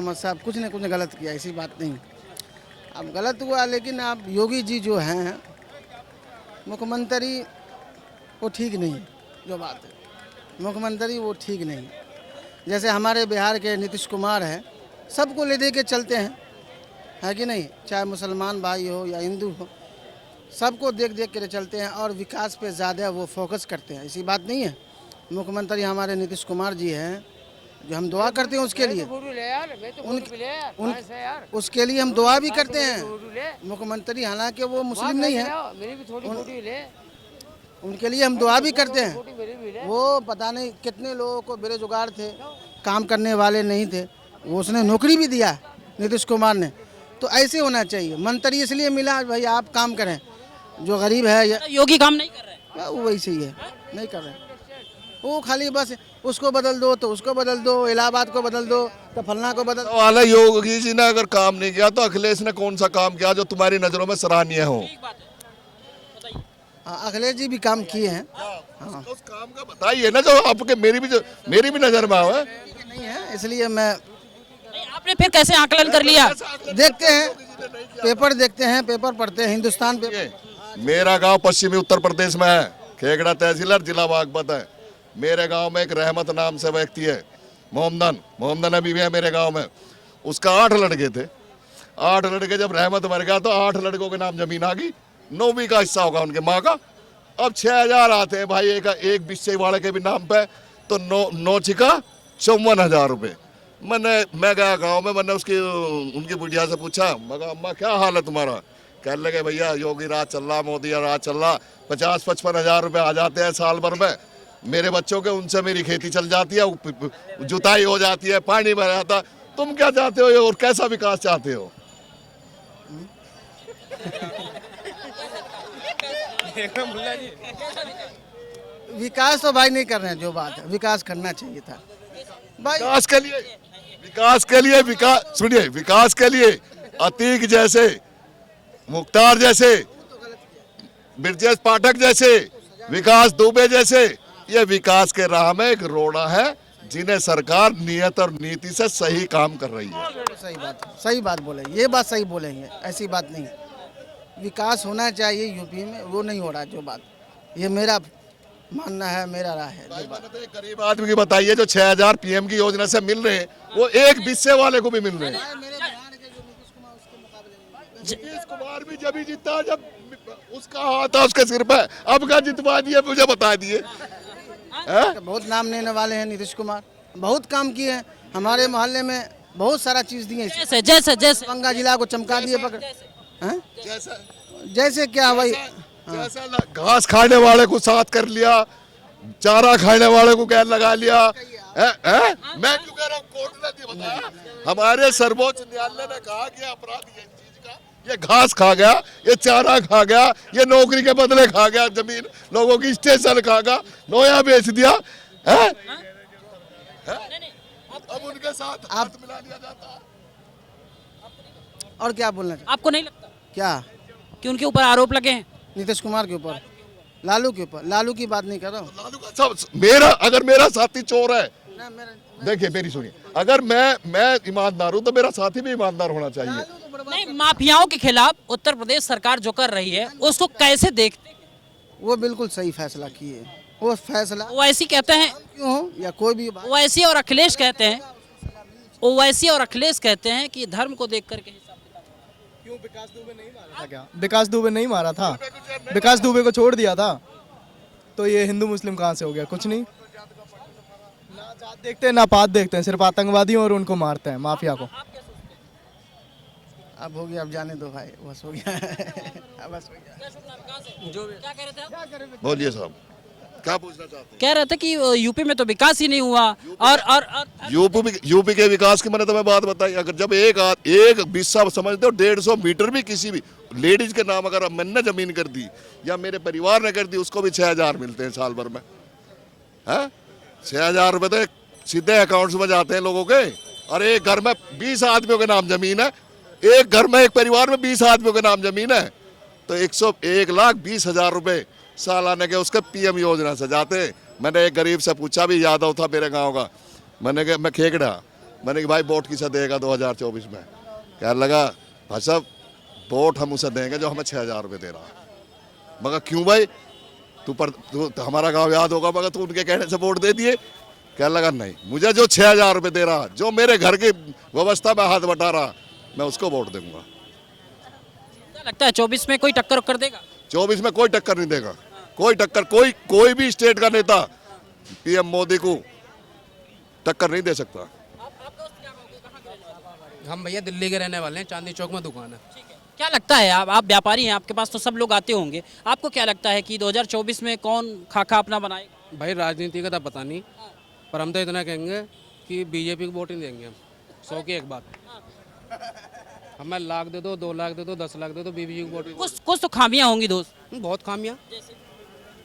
अहमद साहब कुछ न कुछ गलत किया, ऐसी बात नहीं। अब गलत हुआ, लेकिन आप योगी जी जो हैं मुख्यमंत्री, वो ठीक नहीं है। जो बात है मुख्यमंत्री वो ठीक नहीं। जैसे हमारे बिहार के नीतीश कुमार हैं, सबको ले दे के चलते हैं, है कि नहीं, चाहे मुसलमान भाई हो या हिंदू हो, सबको देख देख के चलते हैं और विकास पे ज़्यादा वो फोकस करते हैं। ऐसी बात नहीं है। मुख्यमंत्री हमारे नीतीश कुमार जी हैं, जो हम दुआ करते हैं उसके लिए, उसके लिए हम दुआ भी करते हैं। मुख्यमंत्री हालांकि वो मुस्लिम नहीं है, उनके लिए हम दुआ भी करते हैं। वो पता नहीं कितने लोगों को बेरोजगार थे, काम करने वाले नहीं थे, वो उसने नौकरी भी दिया नीतीश कुमार ने। तो ऐसे होना चाहिए। मंत्री इसलिए मिला भाई आप काम करें, जो गरीब है या योगी काम नहीं कर रहे हैं। वो वैसे ही है, नहीं कर रहे। वो खाली बस उसको बदल दो तो उसको बदल दो, इलाहाबाद को बदल दो तो फलना को बदल दो। वाला योगी जी ने अगर काम नहीं किया तो अखिलेश ने कौन सा काम किया जो तुम्हारी नजरों में सराहनीय हो? अखिलेश जी भी काम किए हैं। हाँ। उस काम का बताइए ना, जो आपके मेरी भी नजर में आवे। नहीं है, इसलिए मैं आपने फिर कैसे आकलन कर लिया? देखते हैं, पेपर देखते हैं, पेपर पढ़ते हैं, हिंदुस्तान पेपर। मेरा गांव पश्चिमी उत्तर प्रदेश में है, खेगड़ा तहसील जिला बागपत है। मेरे गांव में एक रहमत नाम से व्यक्ति है, मोहम्मदन अभी भी है मेरे गांव में। उसका 8 लड़के थे। 8 लड़के जब रहमत मर गया तो 8 लड़कों के नाम जमीन आ गई, 9वीं का हिस्सा होगा उनके माँ का। अब 6000 आते हैं भाई एक बिस्से वाले के भी नाम पे, तो 9 छिका 54,000 रुपये। मैं गया गांव में, मैंने उनकी बुढ़िया से पूछा, मैं कहा अम्मा क्या हाल है तुम्हारा? कहने लगे भैया योगी राज चल रहा, मोदी राज चल रहा, 50-55 हजार रुपये आ जाते हैं साल भर में मेरे बच्चों के, उनसे मेरी खेती चल जाती है, जुताई हो जाती है, पानी भर जाता। तुम क्या चाहते हो और कैसा विकास चाहते हो? विकास तो भाई नहीं कर रहे हैं, जो बात है विकास करना चाहिए था भाई। विकास के लिए अतीक जैसे, मुख्तार जैसे, ब्रजेश पाठक जैसे, विकास दुबे जैसे, ये विकास के राह में एक रोड़ा है जिन्हें सरकार नियत और नीति से सही काम कर रही है। सही बात बोले, ये बात सही बोलेंगे, ऐसी बात नहीं। विकास होना चाहिए यूपी में, वो नहीं हो रहा। जो बात ये मेरा मानना है, मेरा राय है। गरीब आदमी की बताइए, जो 6000 पीएम की योजना से मिल रहे हैं, वो एक बिस्से वाले को भी मिल रहे हैं। नीतीश कुमार भी जब ही जीता जब उसका हाथ था उसके सिर पे, अब का जितवा दिए मुझे बता दिए। बहुत नाम लेने वाले हैं नीतीश कुमार, बहुत काम किए हैं हमारे मोहल्ले में, बहुत सारा चीज दिए। जैसे गंगा जिला को चमका दिए पकड़। जैसे क्या भाई, जैसा घास खाने वाले को साथ कर लिया, चारा खाने वाले को कैद लगा लिया। मैं क्यों कह रहा हूँ, कोर्ट ने बताया, हमारे सर्वोच्च न्यायालय ने कहा कि अपराधी है ये घास खा गया, ये चारा खा गया, ये नौकरी के बदले खा गया, जमीन लोगों की स्टेशन खा गया, नोया बेच दिया है? अब उनके साथ हाथ मिला दिया जाता है। और क्या बोलना चाहिए? आपको नहीं लगता क्या कि उनके ऊपर आरोप लगे हैं? नीतीश कुमार के ऊपर, लालू के ऊपर? लालू की बात नहीं कर रहा हूँ। लालू का सब अगर मेरा साथी चोर है, देखिए मेरी सुनिए, अगर मैं ईमानदार हूँ तो मेरा साथी भी ईमानदार होना चाहिए। नहीं, माफियाओं के खिलाफ उत्तर प्रदेश सरकार जो कर रही है उसको कैसे देखते हैं? वो बिल्कुल सही फैसला किए। वो फैसला ओवैसी कहते हैं, क्यों हो या कोई भी बात, ओवैसी और अखिलेश कहते हैं, ओवैसी और अखिलेश कहते हैं कि धर्म को देख करके हिसाब किताब। क्यों विकास दुबे नहीं मारा था? क्या विकास दुबे नहीं मारा था? विकास दुबे को छोड़ दिया था, तो ये हिंदू मुस्लिम कहाँ से हो गया? कुछ नहीं, ना जात देखते हैं ना पात देखते हैं, सिर्फ आतंकवादियों और उनको मारते हैं, माफिया को। अब हो गया, अब जाने दो भाई, बस हो गया। बस हो गया। जो क्या कह रहे थे आप? बोलिए साहब, क्या पूछना चाहते हैं? कह रहे थे कि यूपी में तो विकास ही नहीं हुआ। और यूपी के विकास की मैंने तुम्हें बात बताई। अगर जब एक बिस्सा समझते हो, 150 मीटर भी किसी भी लेडीज के नाम अगर मैंने जमीन कर दी या मेरे परिवार ने कर दी, उसको भी 6000 मिलते हैं साल भर में। है 6000 रुपए तो सीधे अकाउंट्स में जाते हैं लोगों के। और एक घर में 20 आदमियों के नाम जमीन है, एक घर में एक परिवार में 20 आदमियों के नाम जमीन है, तो 1,20,000 रुपए सालाना के उसके पीएम योजना से जाते। मैंने एक गरीब से पूछा भी, यादव था मेरे गांव का, मैंने कहा मैं खेगड़ा, मैंने कि भाई वोट किसे देगा 2024 में? कहने लगा भाई साहब वोट हम उसे देंगे जो हमें 6,000 रुपये दे रहा है। मगर क्यों भाई, तू हमारा गांव याद होगा, मगर तू उनके कहने से वोट दे दिए? कहने लगा नहीं, मुझे जो 6,000 रुपये दे रहा, जो मेरे घर की व्यवस्था में हाथ बटा रहा, मैं उसको वोट दूंगा। क्या लगता है 24 में कोई टक्कर उक्कर देगा? 24 में कोई टक्कर नहीं देगा, कोई टक्कर, कोई भी स्टेट का नेता पीएम मोदी को टक्कर नहीं दे सकता। हम भैया दिल्ली के रहने वाले हैं, चांदनी चौक में दुकान है। क्या लगता है, आप व्यापारी हैं, आपके पास तो सब लोग आते होंगे, आपको क्या लगता है कि 2024 में कौन खाका अपना बनाएगा? भाई राजनीति का तो पता नहीं, पर हम तो इतना कहेंगे कि बीजेपी को वोट नहीं देंगे हम। 100 की एक बात, हमें लाख दे दो, 2 लाख दे दो, 10 लाख दे दो, बीजेपी को वोट। कुछ तो खामियां होंगी दोस्त। बहुत खामियाँ,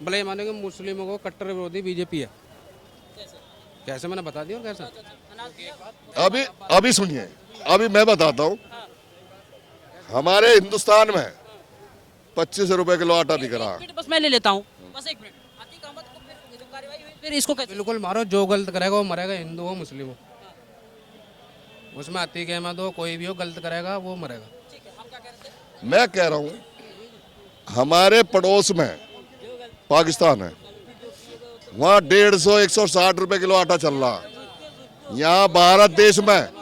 भले माने कि मुस्लिमों को कट्टर विरोधी बीजेपी है। कैसे मैंने बता दिया, कैसा? अभी सुनिए, अभी मैं बताता हूँ। हमारे हिंदुस्तान में 25 रुपए किलो आटा बिक रहा है। बस मैं ले लेता हूँ, बस एक मिनट। अतीक अहमद को फिर कार्रवाई हुई, फिर इसको कैसे? बिल्कुल मारो, जो गलत करेगा वो मरेगा, हिंदू हो मुस्लिम हो। उसमें अतीक अहमद हो, कोई भी हो, गलत करेगा वो मरेगा। मैं कह रहा हूँ हमारे पड़ोस में पाकिस्तान है, वहाँ 150-160 रुपए किलो आटा चल रहा। यहाँ भारत देश में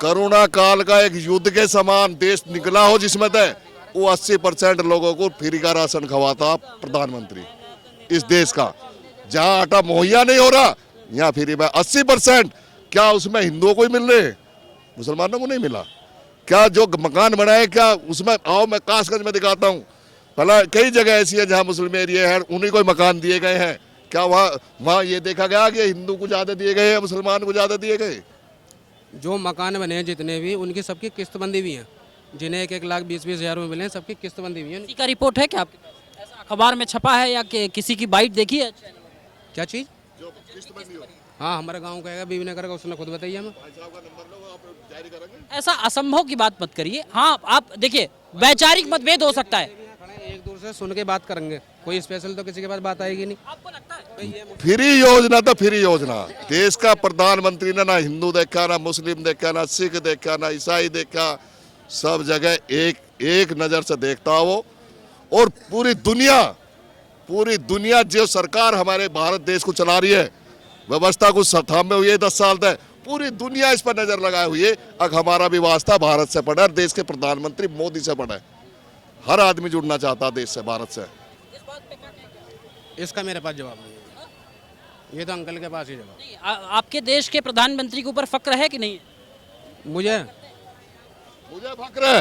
करोना काल का एक युद्ध के समान देश निकला हो जिसमें थे, वो 80% लोगों को फ्री का राशन खवाता प्रधानमंत्री इस देश का। जहाँ आटा मुहैया नहीं हो रहा, यहाँ फ्री में 80%। क्या उसमें हिंदुओं को ही मिल रहे, मुसलमानों को नहीं मिला? क्या जो मकान बनाए, क्या उसमें आओ मैं कासगंज में दिखाता हूँ, भला कई जगह ऐसी है जहाँ मुस्लिम एरिया है, उन्हीं को मकान दिए गए हैं। क्या वहाँ ये देखा गया कि हिंदू को ज़्यादा दिए गए हैं, मुसलमान को ज़्यादा दिए गए? जो मकान बने हैं जितने भी, उनकी सबकी किस्तबंदी भी है। जिन्हें 1-1 लाख 20-20 हज़ार में मिले हैं, सबकी किस्तबंदी भी है। किसी का रिपोर्ट है क्या आपके पास? ऐसा अखबार में छपा है या किसी की बाइट देखी है? क्या चीज़? हाँ, हमारे गांव का है, बीवी ने करेगा, उसने खुद बताइए हमें। ऐसा असंभव की बात मत करिए। हाँ, आप देखिए, वैचारिक मतभेद हो सकता है, एक दूर से सुन के बात करेंगे, कोई स्पेशल तो किसी के पास बात आएगी नहीं। आपको लगता है? फ्री योजना तो फ्री योजना, देश का प्रधानमंत्री ने ना हिंदू देखा, ना मुस्लिम देखा, ना सिख देखा, ना ईसाई देखा, सब जगह एक नज़र से देखता वो। और पूरी दुनिया जो सरकार हमारे भारत देश को चला रही है, व्यवस्था को थामे हुई है 10 साल तक, पूरी दुनिया इस पर नजर लगाए हुई है। अब हमारा भी वास्ता भारत से पड़ा है, देश के प्रधानमंत्री मोदी से पड़ा है। हर आदमी जुड़ना चाहता है देश से, भारत से। इसका मेरे पास जवाब नहीं है, ये तो अंकल के पास ही जवाब। नहीं, आपके देश के प्रधानमंत्री के ऊपर फक्र है कि नहीं? मुझे मुझे फक्र है।